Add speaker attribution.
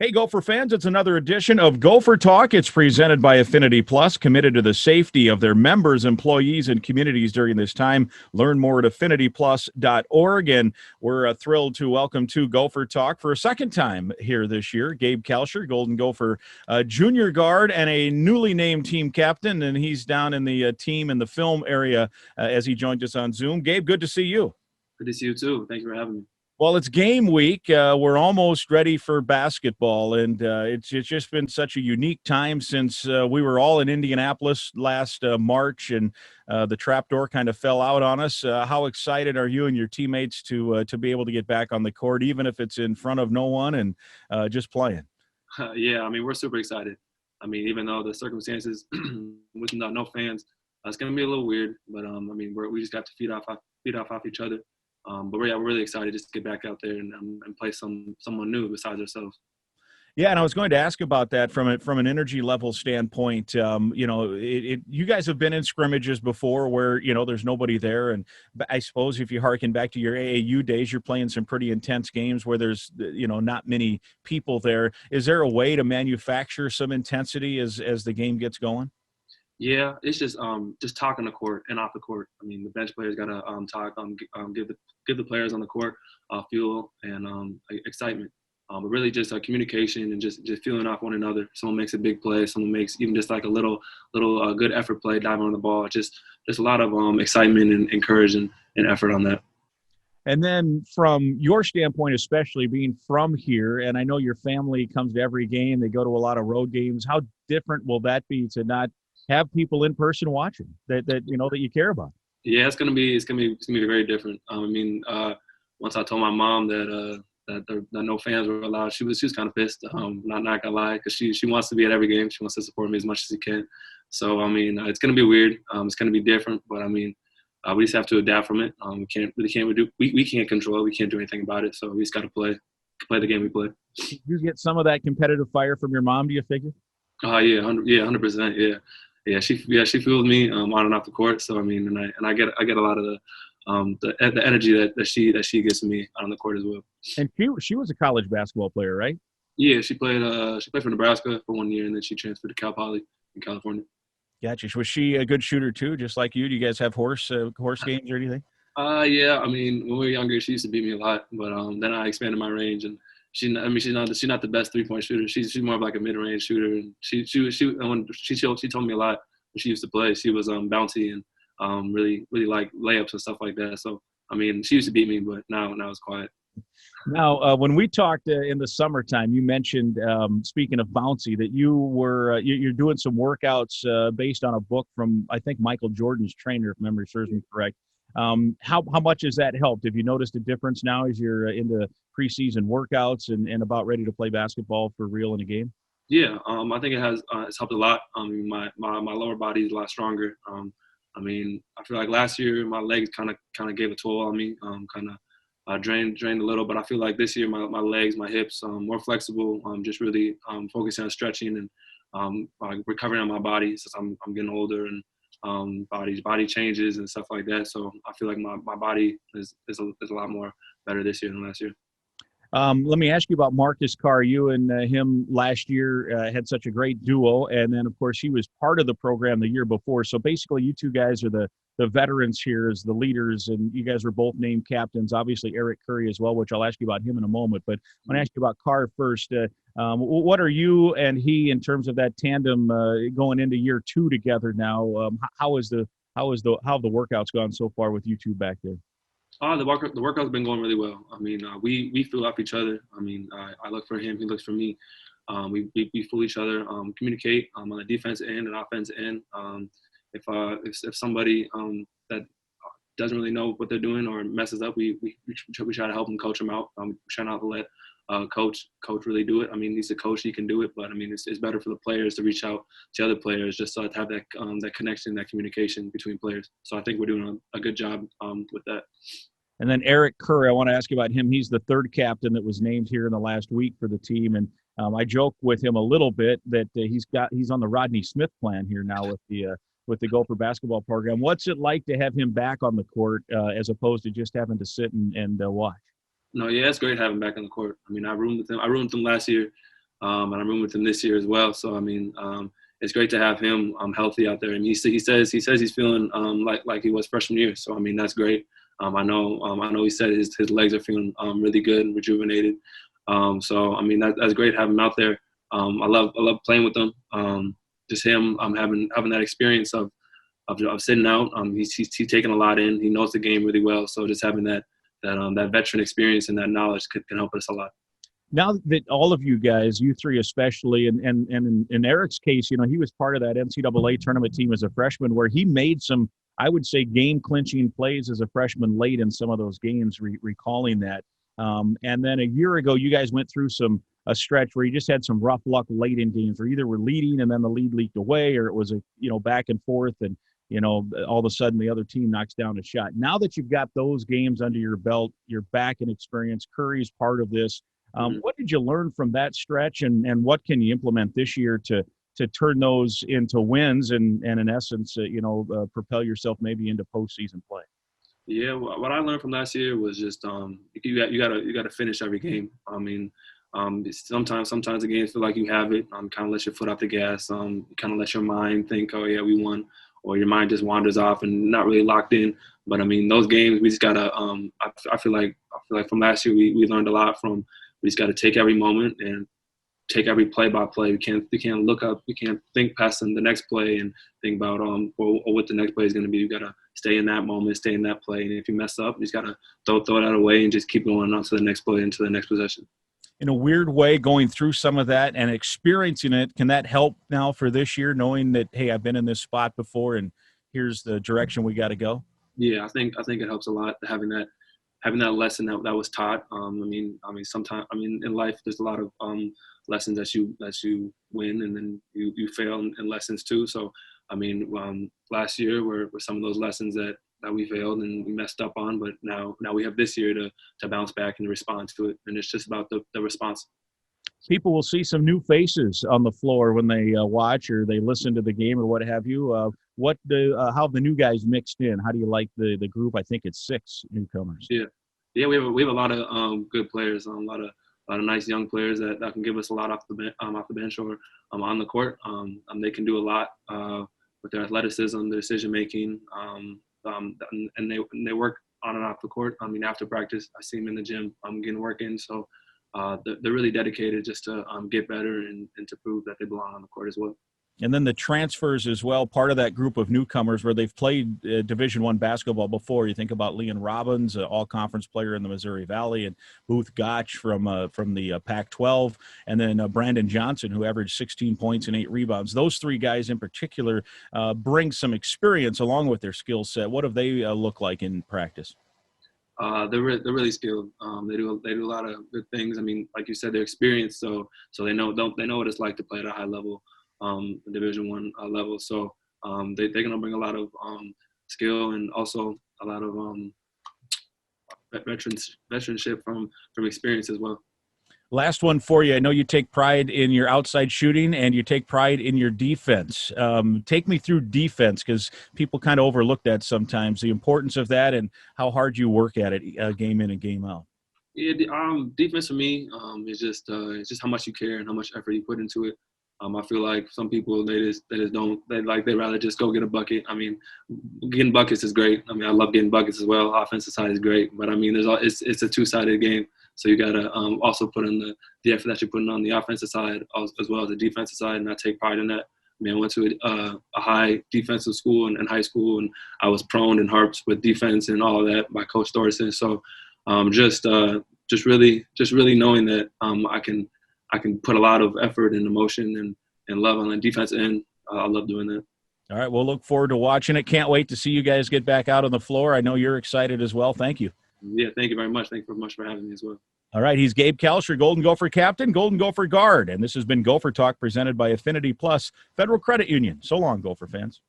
Speaker 1: Hey, Gopher fans, it's another edition of Gopher Talk. It's presented by Affinity Plus, committed to the safety of their members, employees, and communities during this time. Learn more at affinityplus.org. And we're thrilled to welcome to Gopher Talk for a second time here this year, Gabe Kalscheur, Golden Gopher junior guard and a newly named team captain. And he's down in the team in the film area as he joined us on Zoom. Gabe, good to see you.
Speaker 2: Good to see you too. Thank you for having me.
Speaker 1: Well, it's game week. We're almost ready for basketball, and it's just been such a unique time since we were all in Indianapolis last March, and the trapdoor kind of fell out on us. How excited are you and your teammates to be able to get back on the court, even if it's in front of no one and just playing?
Speaker 2: Yeah, I mean, we're super excited. I mean, even though the circumstances with no fans, it's going to be a little weird, but I mean, we just got to feed off each other. But we're really excited just to get back out there and play someone new besides ourselves.
Speaker 1: Yeah, and I was going to ask about that from an energy level standpoint. You guys have been in scrimmages before where there's nobody there, and I suppose if you harken back to your AAU days, you're playing some pretty intense games where there's not many people there. Is there a way to manufacture some intensity as the game gets going?
Speaker 2: Yeah, it's just talk on the court and off the court. I mean, the bench players gotta talk, give the players on the court fuel and excitement. But really just communication and just feeling off one another. Someone makes a big play, someone makes even just like a little good effort play, diving on the ball. Just a lot of excitement and courage and effort on that.
Speaker 1: And then from your standpoint, especially being from here, and I know your family comes to every game, they go to a lot of road games. How different will that be to not have people in person watching that you care about?
Speaker 2: Yeah, it's gonna be very different. I mean, once I told my mom that no fans were allowed, she was kind of pissed. Not gonna lie, because she wants to be at every game. She wants to support me as much as she can. So I mean, it's gonna be weird. It's gonna be different, but I mean, we just have to adapt from it. We can't control it. We can't do anything about it. So we just got to play the game we play.
Speaker 1: You get some of that competitive fire from your mom, do you figure?
Speaker 2: Yeah, 100%. Yeah, she fueled me on and off the court. So I mean, and I get a lot of the energy that she gives me on the court as well.
Speaker 1: And she was a college basketball player, right?
Speaker 2: Yeah, she played for Nebraska for 1 year, and then she transferred to Cal Poly in California.
Speaker 1: Gotcha. Was she a good shooter too, just like you? Do you guys have horse games or anything?
Speaker 2: Yeah. I mean, when we were younger, she used to beat me a lot, but then I expanded my range, and she's not the best 3-point shooter. She's more of like a mid-range shooter, and she told me a lot when she used to play. She was bouncy and really like layups and stuff like that. So I mean, she used to beat me, but now it's quiet.
Speaker 1: Now, when we talked in the summertime, you mentioned, speaking of bouncy, that you're doing some workouts based on a book from, I think, Michael Jordan's trainer, if memory serves me correct. How much has that helped? Have you noticed a difference now as you're into preseason workouts and about ready to play basketball for real in a game?
Speaker 2: Yeah, I think it has. It's helped a lot. My lower body is a lot stronger. I mean, I feel like last year my legs kind of gave a toll on me. Drained a little, but I feel like this year my legs, my hips, more flexible. Just really focusing on stretching and recovering on my body since I'm getting older and body changes and stuff like that. So I feel like my body is a lot more better this year than last year.
Speaker 1: Let me ask you about Marcus Carr. You and him last year had such a great duo, and then, of course, he was part of the program the year before. So basically, you two guys are the veterans here as the leaders, and you guys were both named captains. Obviously, Eric Curry as well, which I'll ask you about him in a moment. But I want to ask you about Carr first. What are you and he in terms of that tandem going into year 2 together now? How have the workouts gone so far with you two back there?
Speaker 2: The workout's been going really well. I mean, we feel off each other. I mean, I look for him, he looks for me. We fool each other, communicate on the defense end and offense end. If somebody that doesn't really know what they're doing or messes up, we try to help them, coach them out. We try not to let coach really do it. I mean, he's a coach, he can do it, but I mean, it's better for the players to reach out to other players just to have that connection, that communication between players. So I think we're doing a good job with that.
Speaker 1: And then Eric Curry, I want to ask you about him. He's the third captain that was named here in the last week for the team. And I joke with him a little bit that he's on the Rodney Smith plan here now with the Gopher basketball program. What's it like to have him back on the court as opposed to just having to sit and watch?
Speaker 2: No, yeah, it's great having him back on the court. I mean, I roomed with him last year. and I'm rooming with him this year as well. So I mean, it's great to have him healthy out there. And he says he's feeling like he was freshman year. So I mean, that's great. I know he said his legs are feeling really good and rejuvenated. So I mean, that's great to have him out there. I love playing with him. Just him having that experience of sitting out. He's taking a lot in. He knows the game really well. So just having that veteran experience and that knowledge can help us a lot.
Speaker 1: Now that all of you guys, you three especially, and in Eric's case, you know, he was part of that NCAA tournament team as a freshman where he made some, I would say, game-clinching plays as a freshman late in some of those games, recalling that. And then a year ago, you guys went through a stretch where you just had some rough luck late in games where either were leading and then the lead leaked away, or it was back and forth, and all of a sudden the other team knocks down a shot. Now that you've got those games under your belt, you're back in experience. Curry's part of this. What did you learn from that stretch, and what can you implement this year to turn those into wins and in essence, propel yourself maybe into postseason play?
Speaker 2: Yeah, what I learned from last year was just you gotta finish every game. I mean, sometimes the games feel like you have it. Kind of let your foot off the gas. Kind of let your mind think, oh yeah, we won, or your mind just wanders off and not really locked in. But I mean, those games we just gotta. I feel like from last year we learned a lot from. We just got to take every moment and take every play by play. We can't look up. We can't think past the next play and think about what the next play is going to be. You got to stay in that moment, stay in that play. And if you mess up, you just got to throw that away and just keep going on to the next play, into the next possession.
Speaker 1: In a weird way, going through some of that and experiencing it, can that help now for this year, knowing that, hey, I've been in this spot before and here's the direction we got to go?
Speaker 2: Yeah, I think it helps a lot having that lesson that was taught. Sometimes in life there's a lot of lessons that you win and then you fail in lessons too. So I mean, last year were some of those lessons that we failed and we messed up on, but now we have this year to bounce back and respond to it. And it's just about the response.
Speaker 1: People will see some new faces on the floor when they watch or they listen to the game or what have you. How have the new guys mixed in? How do you like the group? I think it's 6 newcomers.
Speaker 2: Yeah. We have a lot of good players, a lot of nice young players that can give us a lot off the bench or on the court. They can do a lot with their athleticism, their decision making, and they work on and off the court. I mean, after practice, I see them in the gym. I'm getting work in, so they're really dedicated just to get better and to prove that they belong on the court as well.
Speaker 1: And then the transfers as well, part of that group of newcomers where they've played Division I basketball before. You think about Leon Robbins, an all-conference player in the Missouri Valley, and Booth Gotch from the Pac-12, and then Brandon Johnson, who averaged 16 points and 8 rebounds. Those 3 guys in particular bring some experience along with their skill set. What have they look like in practice?
Speaker 2: They're really skilled. They do a lot of good things. I mean, like you said, they're experienced, so they know what it's like to play at a high level. Division I level. So they're going to bring a lot of skill and also a lot of veteranship from experience as well.
Speaker 1: Last one for you. I know you take pride in your outside shooting and you take pride in your defense. Take me through defense, because people kind of overlook that sometimes, the importance of that and how hard you work at it game in and game out.
Speaker 2: Yeah, defense for me is just how much you care and how much effort you put into it. I feel like some people they'd rather just go get a bucket. I mean, getting buckets is great. I mean, I love getting buckets as well. Offensive side is great, but I mean, it's a two-sided game. So you gotta also put in the effort that you're putting on the offensive side as well as the defensive side, and I take pride in that. I mean, I went to a high defensive school in high school, and I was prone and harped with defense and all of that by Coach Thorson. So just really knowing that I can put a lot of effort and emotion and love on the defense end. I love doing that.
Speaker 1: All right, we'll look forward to watching it. Can't wait to see you guys get back out on the floor. I know you're excited as well. Thank you.
Speaker 2: Yeah, thank you very much. Thank you very much for having me as well.
Speaker 1: All right, he's Gabe Kalscheur, Golden Gopher captain, Golden Gopher guard, and this has been Gopher Talk presented by Affinity Plus Federal Credit Union. So long, Gopher fans.